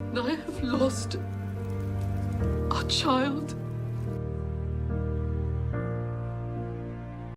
I have lost a child.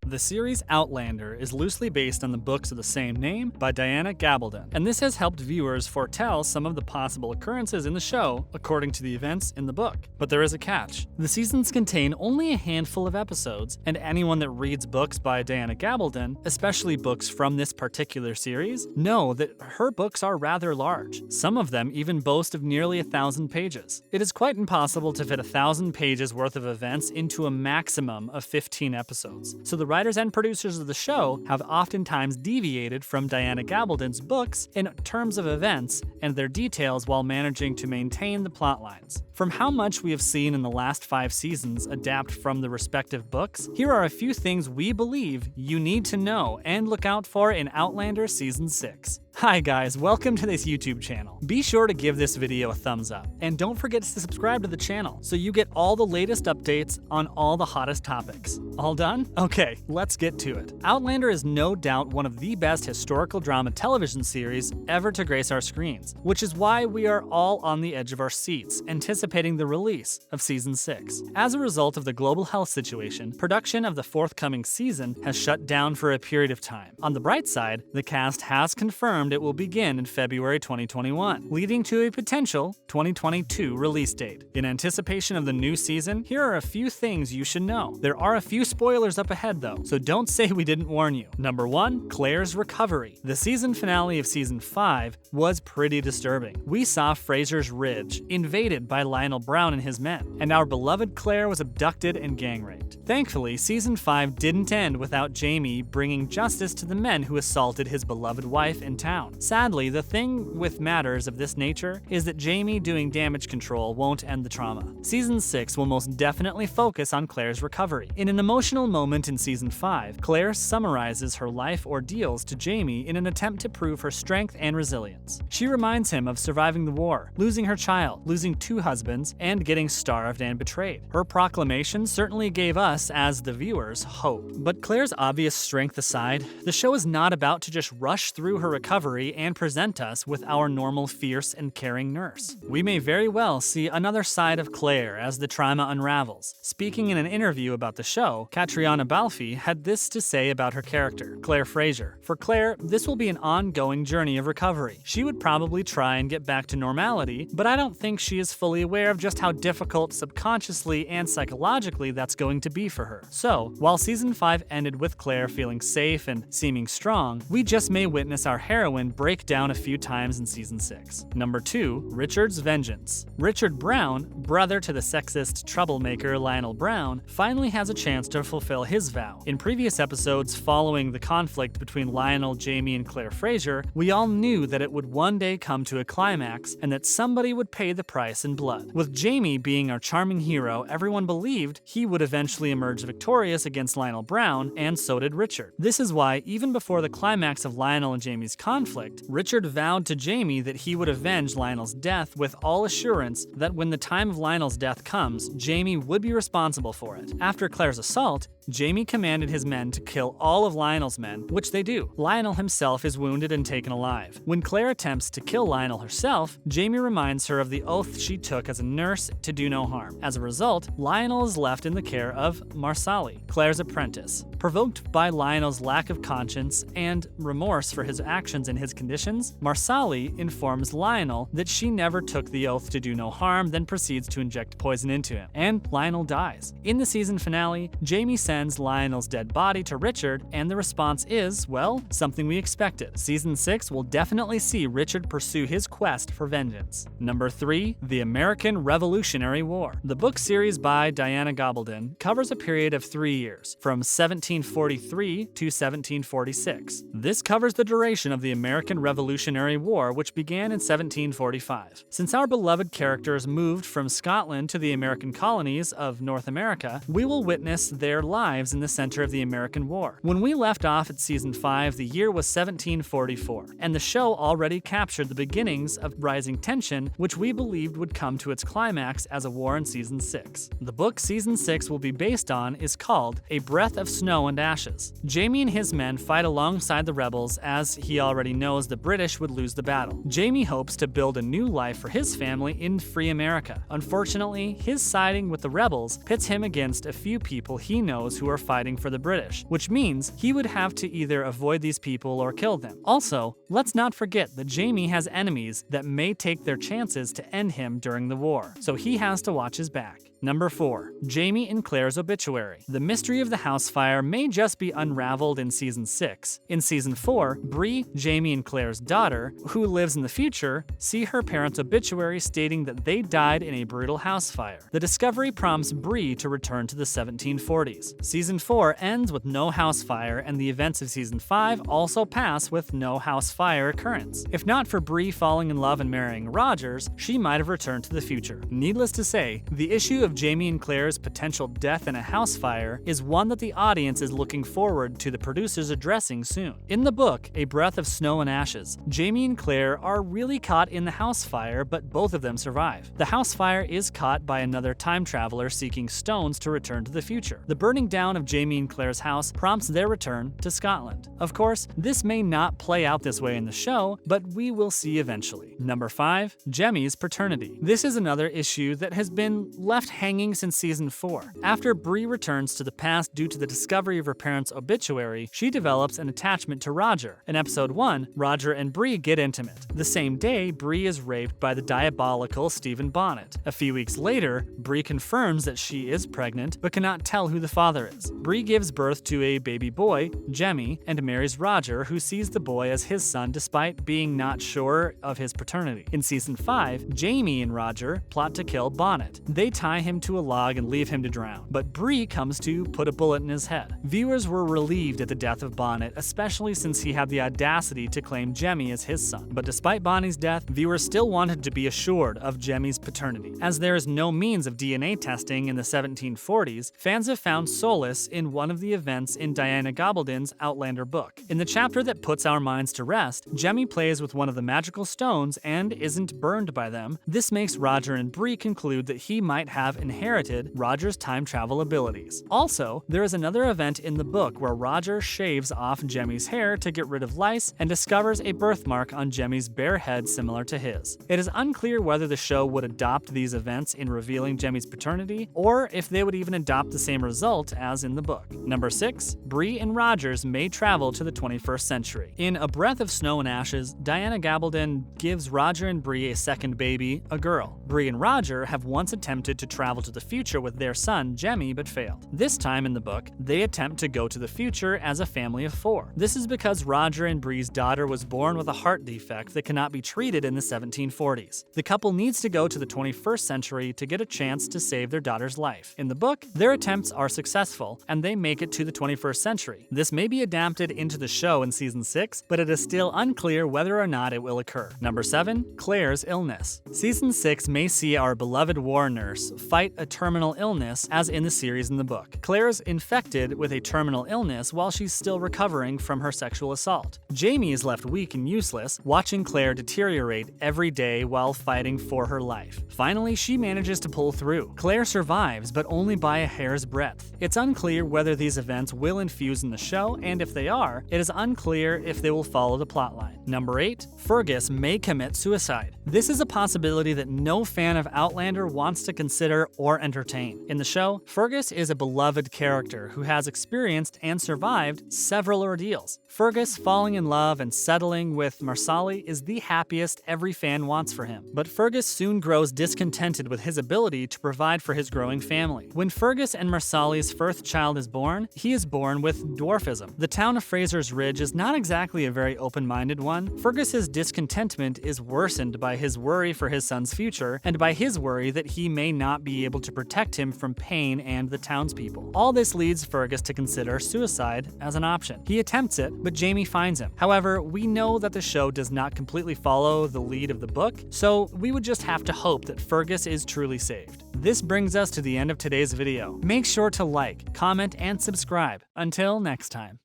The series Outlander is loosely based on the books of the same name by Diana Gabaldon, and this has helped viewers foretell some of the possible occurrences in the show according to the events in the book. But there is a catch. The seasons contain only a handful of episodes, and anyone that reads books by Diana Gabaldon, especially books from this particular series, know that her books are rather large. Some of them even boast of nearly 1,000 pages. It is quite impossible to fit 1,000 pages worth of events into a maximum of 15 episodes. So the writers and producers of the show have oftentimes deviated from Diana Gabaldon's books in terms of events and their details while managing to maintain the plot lines. From how much we have seen in the last 5 seasons adapt from the respective books, here are a few things we believe you need to know and look out for in Outlander Season 6. Hi guys, welcome to this YouTube channel. Be sure to give this video a thumbs up, and don't forget to subscribe to the channel so you get all the latest updates on all the hottest topics. All done? Okay, let's get to it. Outlander is no doubt one of the best historical drama television series ever to grace our screens, which is why we are all on the edge of our seats, anticipating the release of Season 6. As a result of the global health situation, production of the forthcoming season has shut down for a period of time. On the bright side, the cast has confirmed it will begin in February 2021, leading to a potential 2022 release date. In anticipation of the new season, here are a few things you should know. There are a few spoilers up ahead though, so don't say we didn't warn you. Number 1, Claire's recovery. The season finale of Season 5 was pretty disturbing. We saw Fraser's Ridge invaded by Lionel Brown and his men, and our beloved Claire was abducted and gang raped. Thankfully, Season 5 didn't end without Jamie bringing justice to the men who assaulted his beloved wife in town. Sadly, the thing with matters of this nature is that Jamie doing damage control won't end the trauma. Season 6 will most definitely focus on Claire's recovery. In an emotional moment in Season 5, Claire summarizes her life ordeals to Jamie in an attempt to prove her strength and resilience. She reminds him of surviving the war, losing her child, losing 2 husbands, and getting starved and betrayed. Her proclamation certainly gave us, as the viewers, hope. But Claire's obvious strength aside, the show is not about to just rush through her recovery and present us with our normal fierce and caring nurse. We may very well see another side of Claire as the trauma unravels. Speaking in an interview about the show, Caitriona Balfe had this to say about her character, Claire Fraser. For Claire, this will be an ongoing journey of recovery. She would probably try and get back to normality, but I don't think she is fully aware of just how difficult subconsciously and psychologically that's going to be for her. So, while Season 5 ended with Claire feeling safe and seeming strong, we just may witness our heroine break down a few times in Season 6. Number 2, Richard's vengeance. Richard Brown, brother to the sexist troublemaker Lionel Brown, finally has a chance to fulfill his vow. In previous episodes following the conflict between Lionel, Jamie, and Claire Fraser, we all knew that it would one day come to a climax and that somebody would pay the price in blood. With Jamie being our charming hero, everyone believed he would eventually emerge victorious against Lionel Brown, and so did Richard. This is why, even before the climax of Lionel and Jamie's conflict, Richard vowed to Jamie that he would avenge Lionel's death with all assurance that when the time of Lionel's death comes, Jamie would be responsible for it. After Claire's assault, Jamie commanded his men to kill all of Lionel's men, which they do. Lionel himself is wounded and taken alive. When Claire attempts to kill Lionel herself, Jamie reminds her of the oath she took as a nurse to do no harm. As a result, Lionel is left in the care of Marsali, Claire's apprentice. Provoked by Lionel's lack of conscience and remorse for his actions and his conditions, Marsali informs Lionel that she never took the oath to do no harm, then proceeds to inject poison into him, and Lionel dies. In the season finale, Jamie sends Lionel's dead body to Richard, and the response is, well, something we expected. Season 6 will definitely see Richard pursue his quest for vengeance. Number 3, the American Revolutionary War. The book series by Diana Gabaldon covers a period of 3 years, from 1743 to 1746. This covers the duration of the American Revolutionary War, which began in 1745. Since our beloved characters moved from Scotland to the American colonies of North America, we will witness their lives in the center of the American War. When we left off at Season 5, the year was 1744, and the show already captured the beginnings of rising tension, which we believed would come to its climax as a war in Season 6. The book Season 6 will be based based on is called A Breath of Snow and Ashes. Jaime and his men fight alongside the rebels as he already knows the British would lose the battle. Jaime hopes to build a new life for his family in free America. Unfortunately, his siding with the rebels pits him against a few people he knows who are fighting for the British, which means he would have to either avoid these people or kill them. Also, let's not forget that Jaime has enemies that may take their chances to end him during the war, so he has to watch his back. Number 4. Jaime and Claire's obituary. The mystery of the house fire may just be unraveled in Season 6. In Season 4, Bree, Jaime and Claire's daughter, who lives in the future, see her parents' obituary stating that they died in a brutal house fire. The discovery prompts Bree to return to the 1740s. Season 4 ends with no house fire, and the events of Season 5 also pass with no house fire occurrence. If not for Bree falling in love and marrying Rogers, she might have returned to the future. Needless to say, the issue of Jaime and Claire's potential death in a house fire is one that the audience is looking forward to the producers addressing soon. In the book, A Breath of Snow and Ashes, Jaime and Claire are really caught in the house fire, but both of them survive. The house fire is caught by another time traveler seeking stones to return to the future. The burning down of Jaime and Claire's house prompts their return to Scotland. Of course, this may not play out this way in the show, but we will see eventually. Number 5. Jemmy's paternity. This is another issue that has been left hanging since Season 4. After Bree returns to the past due to the discovery of her parents' obituary, she develops an attachment to Roger. In Episode 1, Roger and Bree get intimate. The same day, Bree is raped by the diabolical Stephen Bonnet. A few weeks later, Bree confirms that she is pregnant but cannot tell who the father is. Bree gives birth to a baby boy, Jemmy, and marries Roger, who sees the boy as his son despite being not sure of his paternity. In Season 5, Jaime and Roger plot to kill Bonnet. They tie him to a log and leave him to drown, but Bree comes to put a bullet in his head. Viewers were relieved at the death of Bonnet, especially since he had the audacity to claim Jemmy as his son. But despite Bonnie's death, viewers still wanted to be assured of Jemmy's paternity. As there is no means of DNA testing in the 1740s, fans have found solace in one of the events in Diana Gabaldon's Outlander book. In the chapter that puts our minds to rest, Jemmy plays with one of the magical stones and isn't burned by them. This makes Roger and Bree conclude that he might have inherited Roger's time travel abilities. Also, there is another event in the book where Roger shaves off Jemmy's hair to get rid of lice and discovers a birthmark on Jemmy's bare head similar to his. It is unclear whether the show would adopt these events in revealing Jemmy's paternity, or if they would even adopt the same result as in the book. Number 6. Bree and Rogers may travel to the 21st century. In A Breath of Snow and Ashes, Diana Gabaldon gives Roger and Bree a second baby, a girl. Bree and Roger have once attempted to travel to the future with their son, Jemmy, but failed. This time in the book, they attempt to go to the future as a family of 4. This is because Roger and Bree's daughter was born with a heart defect that cannot be treated in the 1740s. The couple needs to go to the 21st century to get a chance to save their daughter's life. In the book, their attempts are successful, and they make it to the 21st century. This may be adapted into the show in Season 6, but it is still unclear whether or not it will occur. Number 7. Claire's illness. Season 6 may see our beloved war nurse fight a terminal illness as in the series in the book. Claire's infected with a terminal illness while she's still recovering from her sexual assault. Jaime is left weak and useless, watching Claire deteriorate every day while fighting for her life. Finally, she manages to pull through. Claire survives, but only by a hair's breadth. It's unclear whether these events will infuse in the show, and if they are, it is unclear if they will follow the plotline. Number 8. Fergus may commit suicide. This is a possibility that no fan of Outlander wants to consider or entertain. In the show, Fergus is a beloved character who has experienced and survived several ordeals. Fergus falling in love and settling with Marsali is the happiest every fan wants for him. But Fergus soon grows discontented with his ability to provide for his growing family. When Fergus and Marsali's first child is born, he is born with dwarfism. The town of Fraser's Ridge is not exactly a very open-minded one. Fergus's discontentment is worsened by his worry for his son's future, and by his worry that he may not be able to protect him from pain and the townspeople. All this leads Fergus to consider suicide as an option. He attempts it, but Jaime finds him. However, we know that the show does not completely follow the lead of the book, so we would just have to hope that Fergus is truly saved. This brings us to the end of today's video. Make sure to like, comment, and subscribe. Until next time.